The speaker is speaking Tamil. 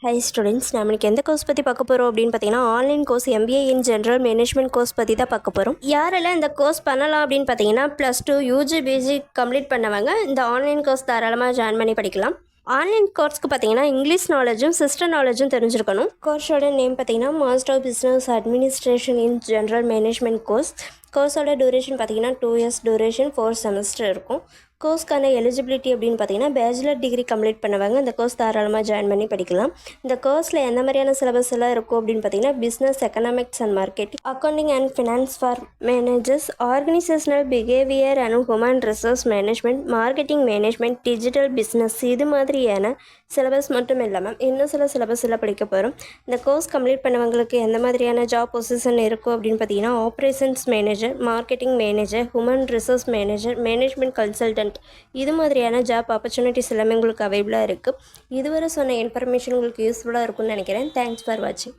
ஹாய் ஸ்டூடெண்ட்ஸ், நம்மளுக்கு எந்த கோர்ஸ் பற்றி பார்க்க போகிறோம் அப்படின்னு பார்த்தீங்கன்னா ஆன்லைன் கோர்ஸ் MBA இன் ஜென்ரல் மேனேஜ்மெண்ட் கோர்ஸ் பற்றி தான் பார்க்க போகிறோம். யாரெல்லாம் இந்த கோர்ஸ் பண்ணலாம் அப்படின்னு பார்த்தீங்கன்னா +2 UG BG கம்ப்ளீட் பண்ணவங்க இந்த ஆன்லைன் கோர்ஸ் தாராளமாக ஜாயின் பண்ணி படிக்கலாம். ஆன்லைன் கோர்ஸ்க்கு பார்த்தீங்கன்னா இங்கிலீஷ் நாலேஜும் சிஸ்டம் நாலேஜும் தெரிஞ்சிருக்கணும். கோர்ஸோட நேம் பார்த்தீங்கன்னா master of business administration in general management course. கோர்ஸோட டூரேஷன் பார்த்தீங்கன்னா 2 இயர்ஸ் டூரேஷன், 4 செமஸ்டர் இருக்கும். கோர்ஸ்க்கான எலிஜிபிலிட்டி அப்படின்னு பார்த்தீங்கன்னா பேச்சுலர் டிகிரி கம்ப்ளீட் பண்ணவங்க இந்த கோர்ஸ் தாராளமாக ஜாயின் பண்ணி படிக்கலாம். இந்த கோர்ஸில் எந்த மாதிரியான சிலபஸ் எல்லாம் இருக்கும் அப்படின்னு பார்த்தீங்கன்னா business, economics and marketing, accounting and finance for managers, organisational behaviour and human resource management, marketing management, digital business, இது மாதிரியான சிலபஸ் மட்டும் இல்லாமல் இன்னும் சில சிலபஸ் எல்லாம் படிக்க போகிறோம். இந்த கோர்ஸ் கம்ப்ளீட் பண்ணவங்களுக்கு எந்த மாதிரியான ஜாப் பொசிஷன் இருக்கும் அப்படின்னு பார்த்தீங்கன்னா operations manager, marketing manager, human resource manager, management consultant, இது மாதிரியான ஜாப் ஆப்பர்ச்சுனிட்டிஸ் எல்லாமே உங்களுக்கு அவைலபிளாக இருக்குது. இதுவரை சொன்ன இன்ஃபர்மேஷன் உங்களுக்கு யூஸ்ஃபுல்லாக இருக்கும்னு நினைக்கிறேன். தேங்க்ஸ் ஃபார் வாட்சிங்.